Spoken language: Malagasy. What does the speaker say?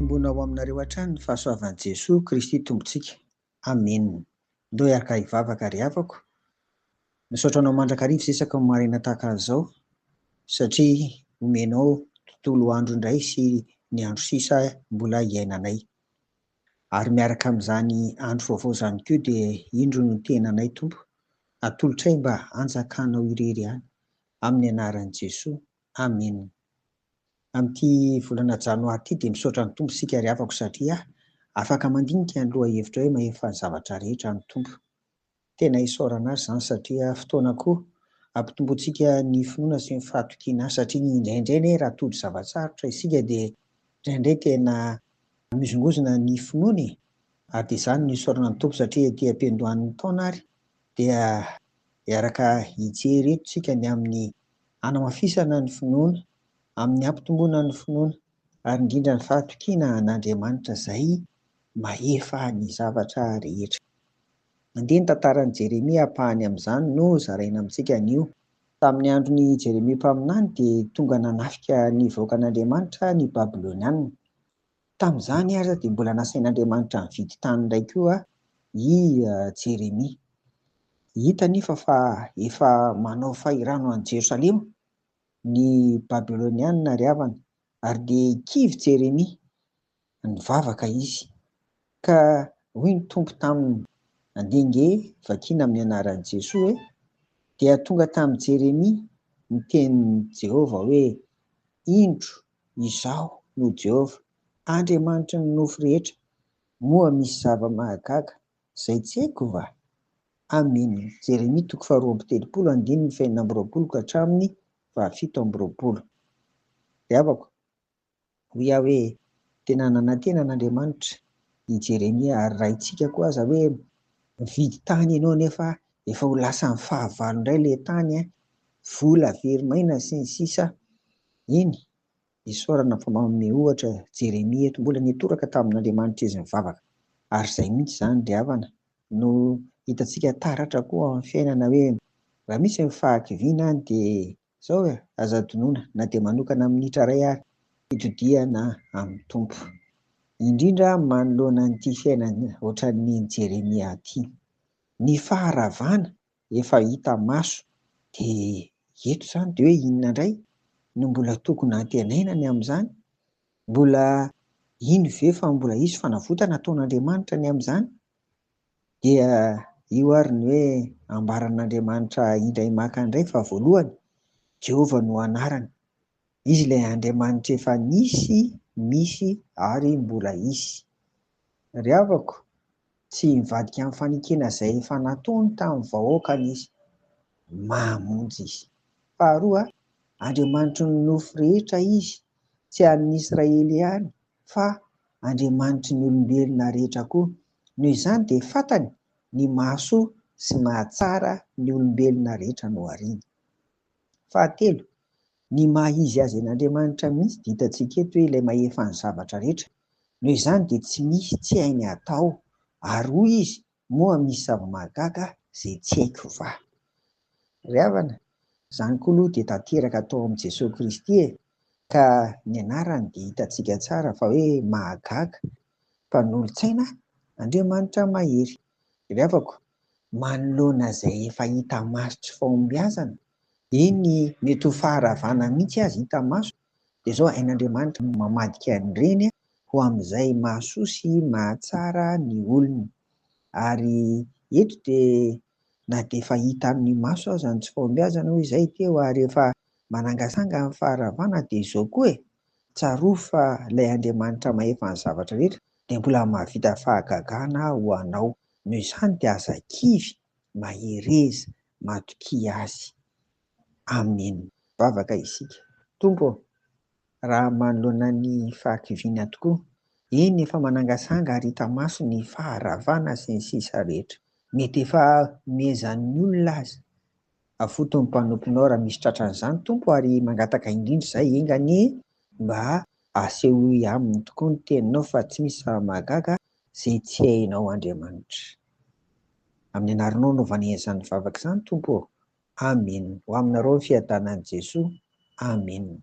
Tombona ao aminareo hatrany ny fahasoavan'i Jesoa Kristy Tombontsika. Amen. Ndao hiaraka hivavaka ry havako. Misaotra anao mandrakariva sisaka ny marina tahaka an'izao satria omenao tontolo andro indray sy ny andro sisa mbola iainanay. Ary miaraka amin'izany andro vaovao izany koa dia indro no tenanay Tompo. Atolotray mba hanjakanao irery ihany amin'ny anaran'i Jesoa. Amen. Amin'ity volana janoary ity dia misaotra ny Tompo sika ry havako satria afaka mandinika ny loha hevitra hoe mahefa ny zavatra rehetra ny Tompo. Tena isaorana azy izany satria fotoana koa ampitombotsika ny finoana sy ny fahatokiana satria indraindray raha tody zava-tsarotra isika dia indraindray tena mizongozona ny finoana ary dia izany no isaorana ny Tompo satria ety am-piandohan'ny taona ary dia hiaraka hijery eto isika ny amin'ny hanamafisana ny finoana, amin'ny ampitomboana ny finoana ary indrindra ny fahatokiana an'Andriamanitra izay mahefa ny zavatra rehetra. Mandeha ny tantaran'i Jeremia ampahany amin'izany no zaraina amintsika anio. Tamin'ny andron'i Jeremia mpaminany dia tonga nanafika ny vahoakan'Andriamanitra ny Babiloniana. Tamin'izany aza dia mbola nasain'Andriamanitra nividy tany indray koa i Jeremia. Hita nefa fa efa manao fahirano an'i Jerosalema ny Babiloniana ry havana ary dia kivy Jeremia, nivavaka izy ka hoy ny Tompo taminy, andenge vakiana amin'ny anaran'i Jesoa hoe dia tonga tamin'i Jeremia ny tenin'i Jehovah hoe indro izaho no Jehovah, Andriamanitra ny nofo rehetra, moa misy zava-mahagaga izay tsy haiko va? Amen. Jeremia 2:17-20 ka hatramin'ny 17:20. Ry havako, hoy aho hoe tena nanantena an'Andriamanitra i Jeremia ary raha itsika koa aza hoe mividy tany ianao nefa efa ho lasa ny fahavalo indray ilay tany, vola verimaina sy ny sisa. Iny isaorana fa manome ohatra Jeremia eto, mbola nitoraka tamin'Andriamanitra izy mivavaka ary izay mihitsy izany ry havana no hitantsika taratra koa ao amin'ny fiainana hoe raha misy ny fahakiviana dia izao aza donoina na dia manokana minitra iray ary hitodiana amin'ny Tompo. Indrindra manoloana an'ity fiainana ohatran'ny Jeremia ity. Ny faharavana efa hita maso dia eto izany dia hoe inona indray no mbola tokony antenainany amin'izany? Mbola ino ve fa mbola hisy fanavotana ataon'Andriamanitra ny amin'izany? Dia io ary ny hoe ambaran'Andriamanitra indray maka indray fa voalohany Jehovah no anarany. Izy ilay Andriamanitra efa nisy, misy ary mbola hisy. Ry havako, tsy mivadika amin'ny fanekena izay efa nataony tamin'ny vahoakany izy, mahamonjy izy. Faharoa, Andriamanitra ny nofo rehetra izy, tsy an'ny Israely ihany fa Andriamanitra ny olombelona rehetra koa. Noho izany dia fantany ny mahasoa sy mahatsara ny olombelona rehetra no hariany. Fahatelo, ny maha-izy azy an'Andriamanitra mihitsy dia hitantsika eto hoe ilay mahefa ny zavatra rehetra. Noho izany dia tsy misy tsy hainy atao ary hoy izy moa misy zava-mahagaga izay tsy haiko va? Ry havana, izany koa aloha dia tanteraka atao amin'i Jesoa Kristy ka ny anarany dia hitantsika tsara fa hoe mahagaga, mpanolontsaina, Andriamanitra mahery. Ry havako, manoloana izay efa hita maso tsy fahombiazana, iny mety ho faharavana mihitsy azy hita maso, dia izao hain'Andriamanitra mamadika an'ireny ho amin'izay mahasoa sy mahatsara ny olona. Ary eto dia na dia efa hita amin'ny maso aza ny tsy fahombiazana hoy izay teo ary efa manangasanga amin'ny faharavana dia izao koa tsaroa fa ilay Andriamanitra mahefa ny zavatra rehetra dia mbola mahavita fahagagana ho anao. Noho izany dia aza kivy, mahereza, matokia azy. Amen. Vavaka isika. Tompo, raha manoloana ny fahakiviana tokoa, eny efa manangasanga ary hita maso ny faharavana sy ny sisa rehetra. Mety efa mezan'ny olona aza. Afotony mpanomponao raha misy tratran'izany Tompo ary mangataka indrindra izay engany mba aseho aminy tokoa ny teninao fa tsy misy zava-mahagaga izay tsy hainao Andriamanitra. Amin'ny anaranao no vaneazan'ny vavaka izany Tompo. Amen. Ho aminareo ny fiadanan'i Jesoa. Amen.